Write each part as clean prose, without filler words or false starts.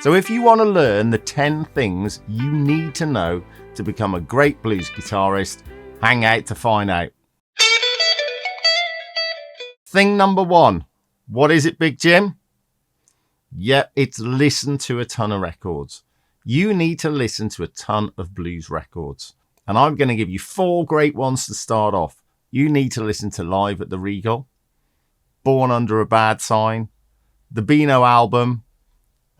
So if you want to learn the 10 things you need to know to become a great blues guitarist, hang out to find out. Thing number 1. What is it, Big Jim? Yep, it's listen to a ton of records. You need to listen to a ton of blues records. And I'm going to give you 4 great ones to start off. You need to listen to Live at the Regal, Born Under a Bad Sign, the Beano album,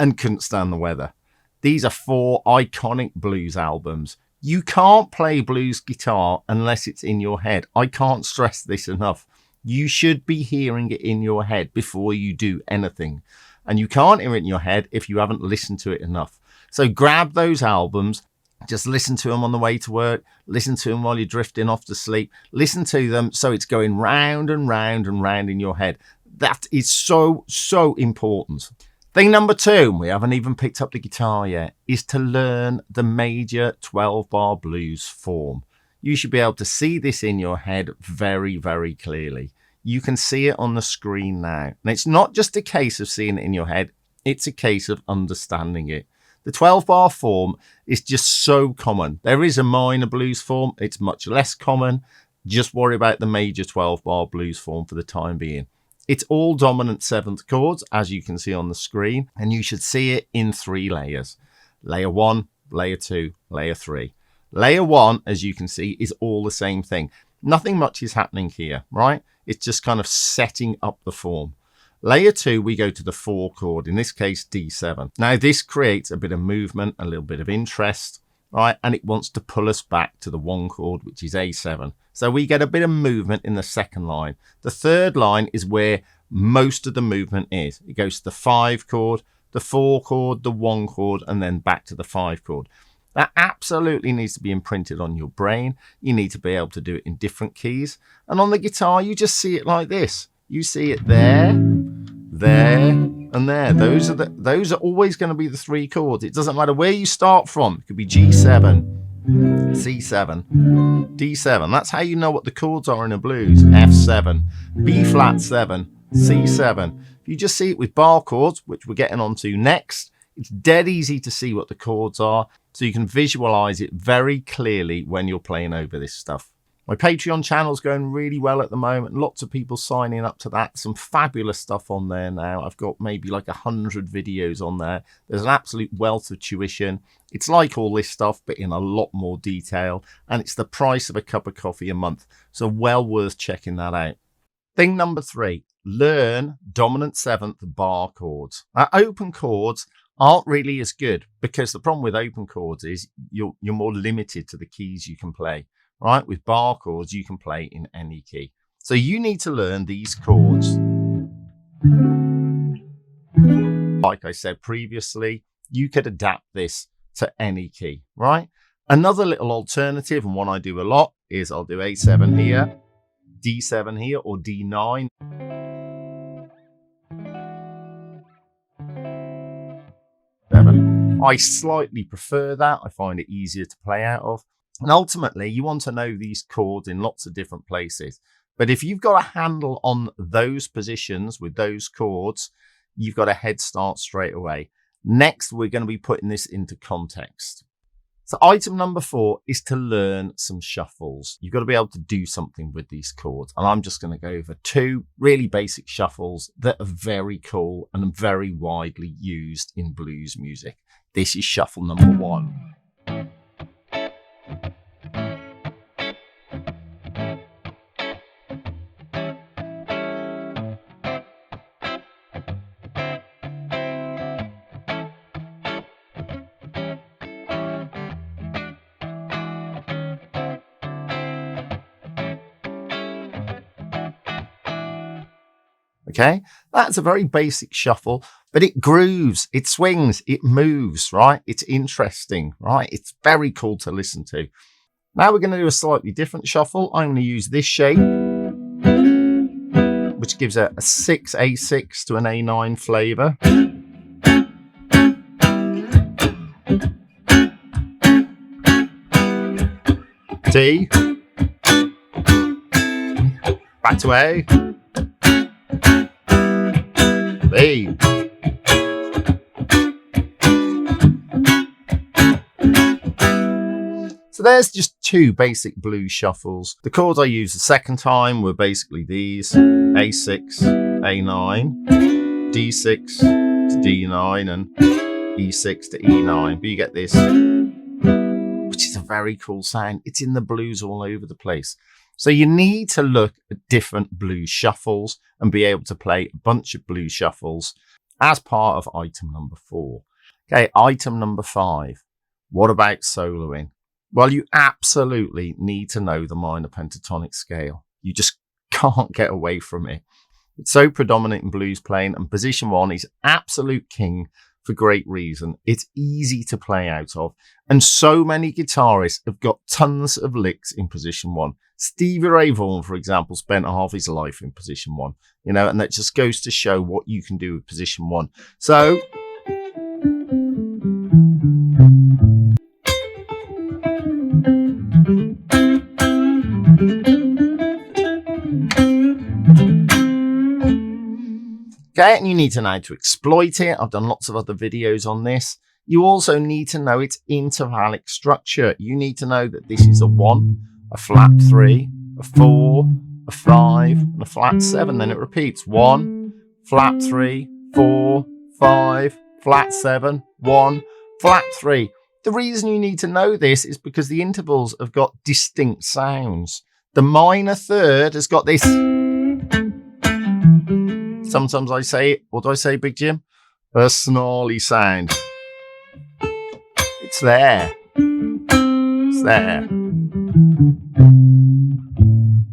and Couldn't Stand the Weather. These are 4 iconic blues albums. You can't play blues guitar unless it's in your head. I can't stress this enough. You should be hearing it in your head before you do anything. And you can't hear it in your head if you haven't listened to it enough. So grab those albums, just listen to them on the way to work, listen to them while you're drifting off to sleep, listen to them so it's going round and round and round in your head. That is so, so important. Thing number 2, we haven't even picked up the guitar yet, is to learn the major 12-bar blues form. You should be able to see this in your head very, very clearly. You can see it on the screen now. And it's not just a case of seeing it in your head, it's a case of understanding it. The 12-bar form is just so common. There is a minor blues form, it's much less common. Just worry about the major 12-bar blues form for the time being. It's all dominant 7th chords, as you can see on the screen, and you should see it in 3 layers. Layer 1, layer 2, layer 3. Layer 1, as you can see, is all the same thing. Nothing much is happening here, right? It's just kind of setting up the form. Layer 2, we go to the 4 chord, in this case D7. Now this creates a bit of movement, a little bit of interest, right? And it wants to pull us back to the 1 chord, which is A7. So we get a bit of movement in the 2nd line. The 3rd line is where most of the movement is. It goes to the 5 chord, the 4 chord, the 1 chord, and then back to the 5 chord. That absolutely needs to be imprinted on your brain. You need to be able to do it in different keys. And on the guitar, you just see it like this. You see it there, there, and there. Those are always going to be the 3 chords. It doesn't matter where you start from. It could be G7, C7, D7. That's how you know what the chords are in a blues. F7, B flat 7, C7. If you just see it with bar chords, which we're getting onto next, it's dead easy to see what the chords are, so you can visualize it very clearly when you're playing over this stuff. My Patreon channel is going really well at the moment. Lots of people signing up to that. Some fabulous stuff on there now. I've got maybe like 100 videos on there. There's an absolute wealth of tuition. It's like all this stuff, but in a lot more detail. And it's the price of a cup of coffee a month. So well worth checking that out. Thing number 3, learn dominant 7th bar chords. Now, open chords aren't really as good because the problem with open chords is you're more limited to the keys you can play. Right, with bar chords, you can play in any key. So you need to learn these chords. Like I said previously, you could adapt this to any key, right? Another little alternative, and one I do a lot, is I'll do A7 here, D7 here, or D9. I slightly prefer that. I find it easier to play out of. And ultimately, you want to know these chords in lots of different places. But if you've got a handle on those positions with those chords, you've got a head start straight away. Next, we're going to be putting this into context. So item number 4 is to learn some shuffles. You've got to be able to do something with these chords. And I'm just going to go over 2 really basic shuffles that are very cool and very widely used in blues music. This is shuffle number 1. Okay, that's a very basic shuffle, but it grooves, it swings, it moves, right? It's interesting, right? It's very cool to listen to. Now we're going to do a slightly different shuffle. I'm going to use this shape, which gives a 6 A6 to an A9 flavor. D, back to A, B, So there's just 2 basic blues shuffles. The chords I used the second time were basically these: A6, A9, D6 to D9, and E6 to E9. But you get this, which is a very cool sound. It's in the blues all over the place. So you need to look at different blues shuffles and be able to play a bunch of blues shuffles as part of item number 4. Okay, item number 5. What about soloing? Well, you absolutely need to know the minor pentatonic scale. You just can't get away from it. It's so predominant in blues playing, and position 1 is absolute king for great reason. It's easy to play out of, and so many guitarists have got tons of licks in position 1. Stevie Ray Vaughan, for example, spent half his life in position 1, you know, and that just goes to show what you can do with position 1. So okay, and you need to know how to exploit it. I've done lots of other videos on this. You also need to know its intervallic structure. You need to know that this is a 1, a flat 3, a 4, a 5, and a flat 7. Then it repeats: 1, flat 3, 4, 5, flat 7, 1, flat 3. The reason you need to know this is because the intervals have got distinct sounds. The minor third has got this. Sometimes I say, what do I say, Big Jim? A snarly sound. It's there. It's there.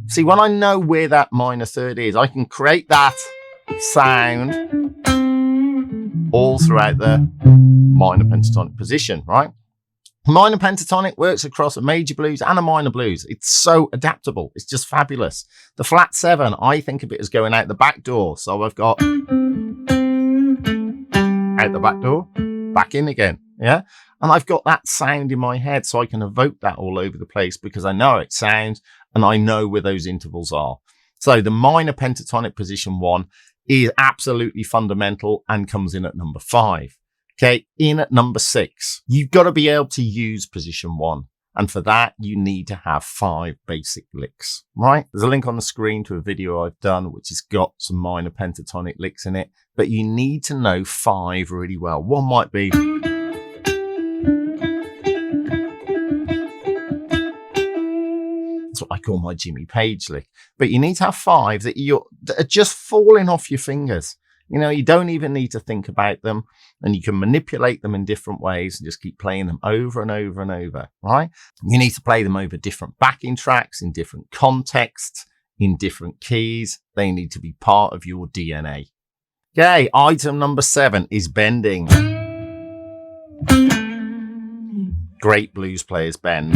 See, when I know where that minor third is, I can create that sound all throughout the minor pentatonic position, right? Minor pentatonic works across a major blues and a minor blues. It's so adaptable. It's just fabulous. The flat 7, I think of it as going out the back door. So I've got out the back door, back in again. Yeah. And I've got that sound in my head, so I can evoke that all over the place because I know it sounds and I know where those intervals are. So the minor pentatonic position 1 is absolutely fundamental and comes in at number 5. Okay, in at number 6, you've got to be able to use position 1. And for that, you need to have 5 basic licks, right? There's a link on the screen to a video I've done, which has got some minor pentatonic licks in it. But you need to know 5 really well. One might be... That's what I call my Jimmy Page lick. But you need to have 5 that are just falling off your fingers. You know, you don't even need to think about them, and you can manipulate them in different ways and just keep playing them over and over and over, right? You need to play them over different backing tracks in different contexts, in different keys. They need to be part of your DNA. Okay, item number 7 is bending. Great blues players bend.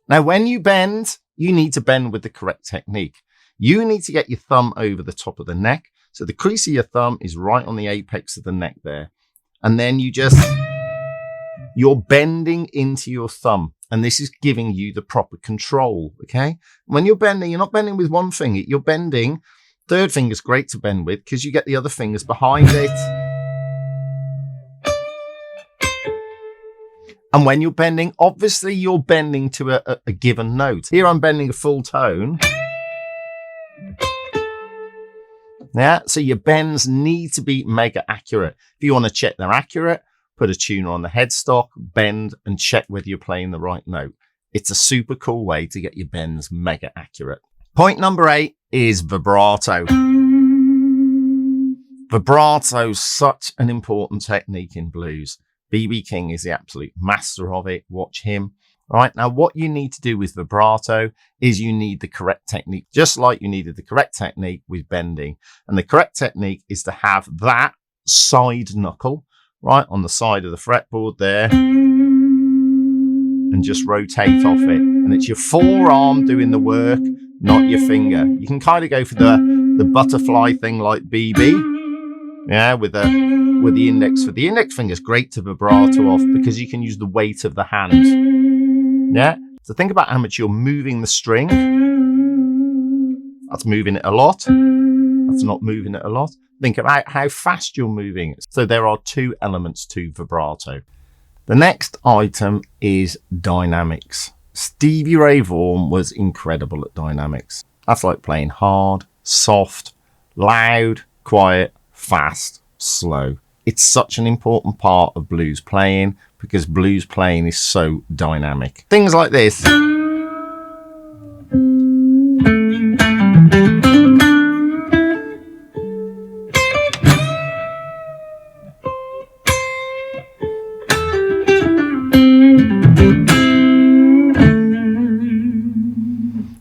Now, when you bend, you need to bend with the correct technique. You need to get your thumb over the top of the neck. So the crease of your thumb is right on the apex of the neck there. And then you're bending into your thumb. And this is giving you the proper control, okay? When you're bending, you're not bending with one finger. You're bending. Third finger's great to bend with because you get the other fingers behind it. And when you're bending, obviously you're bending to a given note. Here I'm bending a full tone. Yeah, so your bends need to be mega accurate. If you want to check they're accurate, put a tuner on the headstock, bend, and check whether you're playing the right note. It's a super cool way to get your bends mega accurate. Point number 8 is vibrato. Vibrato is such an important technique in blues. B.B. King is the absolute master of it. Watch him. All right. Now, what you need to do with vibrato is you need the correct technique, just like you needed the correct technique with bending. And the correct technique is to have that side knuckle right on the side of the fretboard there and just rotate off it. And it's your forearm doing the work, not your finger. You can kind of go for the butterfly thing like BB. Yeah, with the index. For the index finger is great to vibrato off because you can use the weight of the hand. Yeah, so think about how much you're moving the string. That's moving it a lot. And That's not moving it a lot. Think about how fast you're moving. So there are two elements to vibrato. The next item is dynamics. Stevie Ray Vaughan was incredible at dynamics. That's like playing hard, soft, loud, quiet, fast, slow. It's such an important part of blues playing because blues playing is so dynamic. Things like this.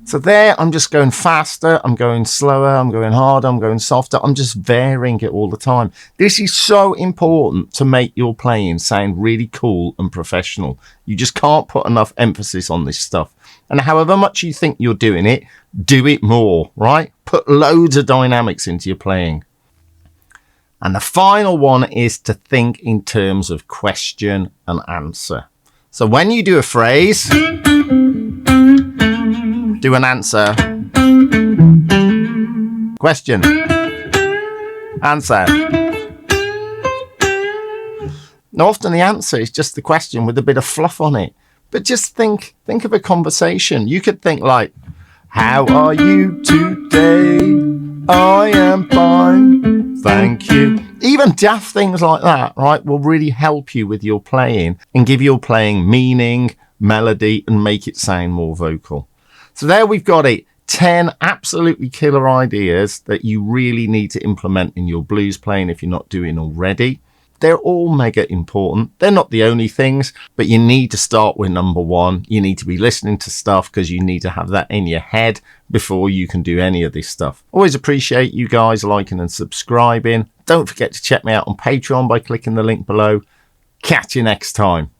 So there, I'm just going faster, I'm going slower, I'm going harder, I'm going softer. I'm just varying it all the time. This is so important to make your playing sound really cool and professional. You just can't put enough emphasis on this stuff. And however much you think you're doing it, do it more, right? Put loads of dynamics into your playing. And the final one is to think in terms of question and answer. So when you do a phrase, do an answer. Question. Answer. Now, often the answer is just the question with a bit of fluff on it. But just think of a conversation. You could think like, how are you today? I am fine, thank you. Even daft things like that, right, will really help you with your playing and give your playing meaning, melody, and make it sound more vocal. So there we've got it. 10 absolutely killer ideas that you really need to implement in your blues playing if you're not doing already. They're all mega important. They're not the only things, but you need to start with number one. You need to be listening to stuff because you need to have that in your head before you can do any of this stuff. Always appreciate you guys liking and subscribing. Don't forget to check me out on Patreon by clicking the link below. Catch you next time.